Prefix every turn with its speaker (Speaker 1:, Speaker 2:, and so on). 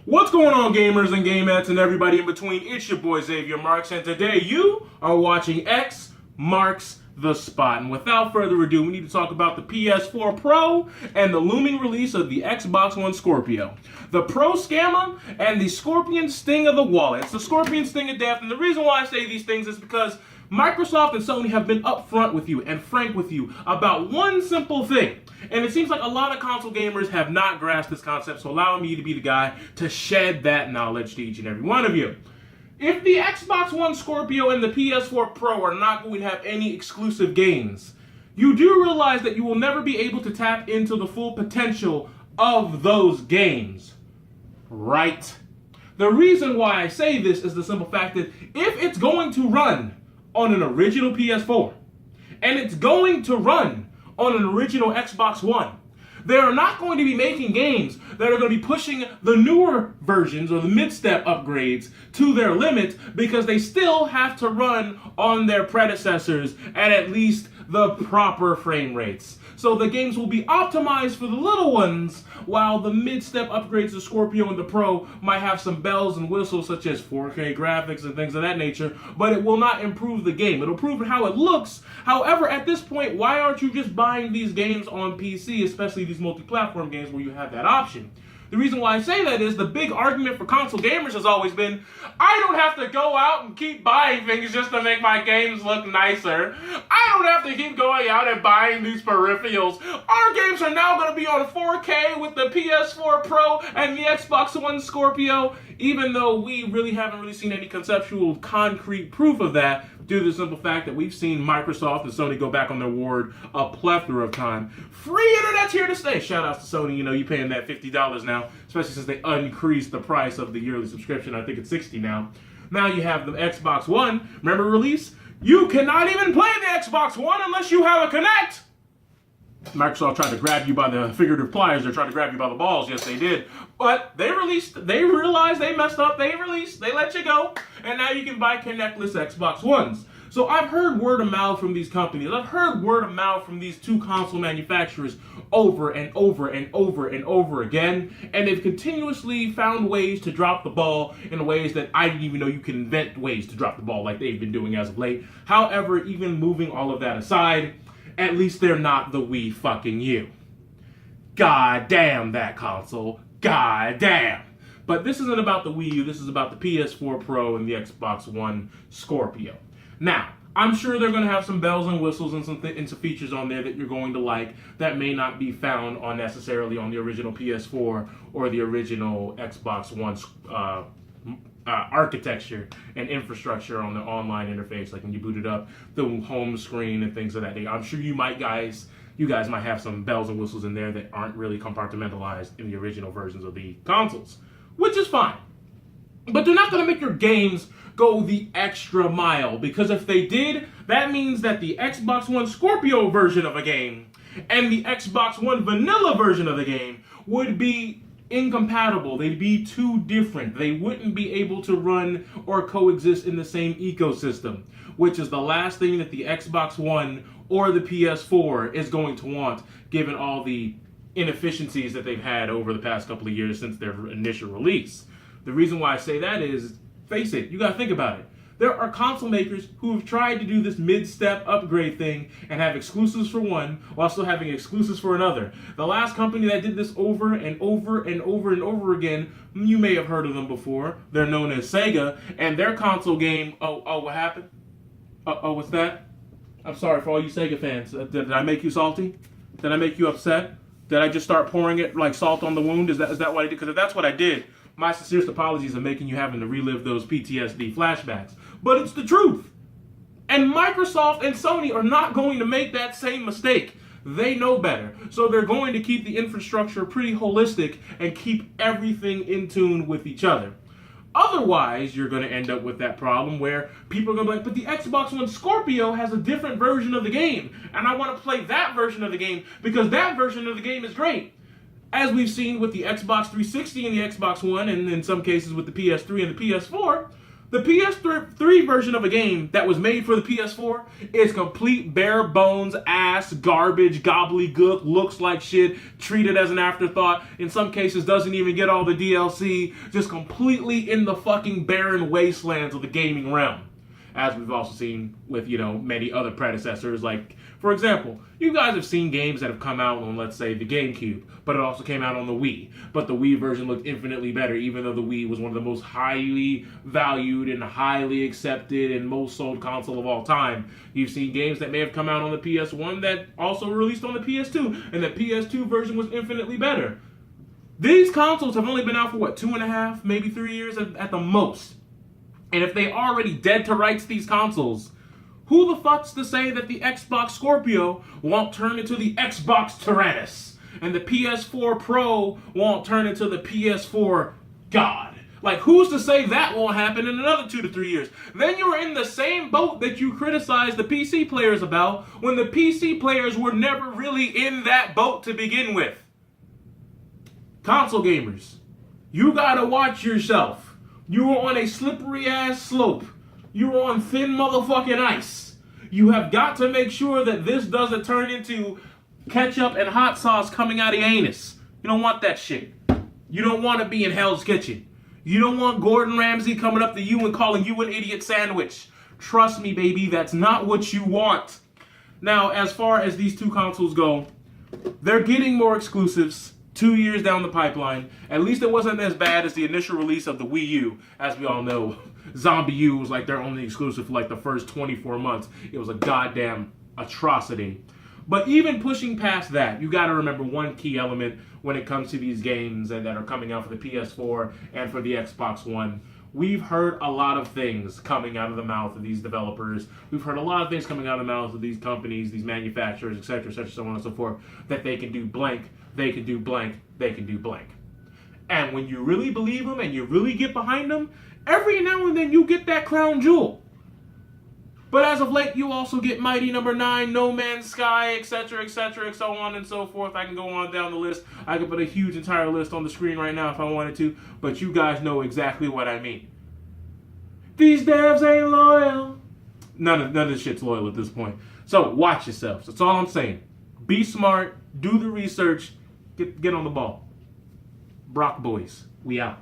Speaker 1: What's going on, gamers and gamettes and everybody in between? It's your boy Xavier Marks, and today you are watching X Marks the Spot. And without further ado, we need to talk about the PS4 Pro and the looming release of the Xbox One Scorpio. The Pro Scammer and the Scorpion Sting of the wallet. It's the Scorpion Sting of death, and the reason why I say these things is because Microsoft and Sony have been upfront with you and frank with you about one simple thing. And it seems like a lot of console gamers have not grasped this concept, so allow me to be the guy to shed that knowledge to each and every one of you. If the Xbox One Scorpio and the PS4 Pro are not going to have any exclusive games, you do realize that you will never be able to tap into the full potential of those games, right? The reason why I say this is the simple fact that if it's going to run on an original PS4, and it's going to run on an original Xbox One, they are not going to be making games that are going to be pushing the newer versions or the mid-step upgrades to their limit, because they still have to run on their predecessors at least the proper frame rates. So the games will be optimized for the little ones, while the mid-step upgrades to Scorpio and the Pro might have some bells and whistles such as 4K graphics and things of that nature, but it will not improve the game. It'll improve how it looks. However, at this point, why aren't you just buying these games on PC, especially these multi-platform games where you have that option? The reason why I say that is the big argument for console gamers has always been, I don't have to go out and keep buying things just to make my games look nicer. I don't have to keep going out and buying these peripherals. Our games are now going to be on 4K with the PS4 Pro and the Xbox One Scorpio, even though we really haven't seen any conceptual, concrete proof of that, due to the simple fact that we've seen Microsoft and Sony go back on their word a plethora of time. Free internet's here to stay. Shout outs to Sony. You know, you paying that $50 now, especially since they increased the price of the yearly subscription. I think it's $60 now. Now you have the Xbox One. Remember release? You cannot even play the Xbox One unless you have a Kinect. Microsoft tried to grab you by the figurative pliers. They're trying to grab you by the balls. Yes, they did. But they realized they messed up. They let you go. And now you can buy Kinectless Xbox Ones. So I've heard word of mouth from these companies. I've heard word of mouth from these two console manufacturers over and over and over and over again. And they've continuously found ways to drop the ball in ways that I didn't even know you could invent ways to drop the ball like they've been doing as of late. However, even moving all of that aside, at least they're not the Wii fucking U. God damn that console. God damn. But this isn't about the Wii U. This is about the PS4 Pro and the Xbox One Scorpio. Now, I'm sure they're going to have some bells and whistles and some features on there that you're going to like that may not be found on necessarily on the original PS4 or the original Xbox One architecture and infrastructure on the online interface, like when you boot it up, the home screen and things of that nature. I'm sure you guys might have some bells and whistles in there that aren't really compartmentalized in the original versions of the consoles, which is fine. But they're not going to make your games go the extra mile, because if they did, that means that the Xbox One Scorpio version of a game and the Xbox One vanilla version of the game would be incompatible. They'd be too different. They wouldn't be able to run or coexist in the same ecosystem, which is the last thing that the Xbox One or the PS4 is going to want, given all the inefficiencies that they've had over the past couple of years since their initial release. The reason why I say that is, face it, you gotta think about it. There are console makers who have tried to do this mid-step upgrade thing and have exclusives for one while still having exclusives for another. The last company that did this over and over and over and over again, you may have heard of them before. They're known as Sega, and their console game, what happened? What's that? I'm sorry for all you Sega fans. Did I make you salty? Did I make you upset? Did I just start pouring it like salt on the wound? Is that what I did? Because if that's what I did, my sincerest apologies of making you having to relive those PTSD flashbacks. But it's the truth. And Microsoft and Sony are not going to make that same mistake. They know better. So they're going to keep the infrastructure pretty holistic and keep everything in tune with each other. Otherwise, you're going to end up with that problem where people are going to be like, but the Xbox One Scorpio has a different version of the game, and I want to play that version of the game because that version of the game is great. As we've seen with the Xbox 360 and the Xbox One, and in some cases with the PS3 and the PS4, The PS3 version of a game that was made for the PS4 is complete bare bones ass garbage, gobbledygook, looks like shit, treated as an afterthought, in some cases doesn't even get all the DLC, just completely in the fucking barren wastelands of the gaming realm. As we've also seen with, many other predecessors. Like, for example, you guys have seen games that have come out on, let's say, the GameCube, but it also came out on the Wii. But the Wii version looked infinitely better, even though the Wii was one of the most highly valued and highly accepted and most sold console of all time. You've seen games that may have come out on the PS1 that also released on the PS2, and the PS2 version was infinitely better. These consoles have only been out for, 2.5, maybe 3 years at the most. And if they already dead to rights these consoles, who the fuck's to say that the Xbox Scorpio won't turn into the Xbox Tyrannus, and the PS4 Pro won't turn into the PS4 God? Like, who's to say that won't happen in another 2 to 3 years? Then you're in the same boat that you criticize the PC players about, when the PC players were never really in that boat to begin with. Console gamers, you gotta watch yourself. You are on a slippery ass slope. You are on thin motherfucking ice. You have got to make sure that this doesn't turn into ketchup and hot sauce coming out of your anus. You don't want that shit. You don't want to be in Hell's Kitchen. You don't want Gordon Ramsay coming up to you and calling you an idiot sandwich. Trust me, baby, that's not what you want. Now, as far as these two consoles go, they're getting more exclusives. 2 years down the pipeline. At least it wasn't as bad as the initial release of the Wii U. As we all know, Zombie U was like their only exclusive for like the first 24 months. It was a goddamn atrocity. But even pushing past that, you gotta remember one key element when it comes to these games that are coming out for the PS4 and for the Xbox One. We've heard a lot of things coming out of the mouth of these developers. We've heard a lot of things coming out of the mouths of these companies, these manufacturers, etc., so on and so forth, that they can do blank, they can do blank, they can do blank. And when you really believe them and you really get behind them, every now and then you get that crown jewel. But as of late, you also get Mighty Number 9, No Man's Sky, etc., and so on and so forth. I can go on down the list. I could put a huge entire list on the screen right now if I wanted to, but you guys know exactly what I mean. These devs ain't loyal. None of this shit's loyal at this point. So watch yourselves. That's all I'm saying. Be smart. Do the research. Get on the ball. Brock boys. We out.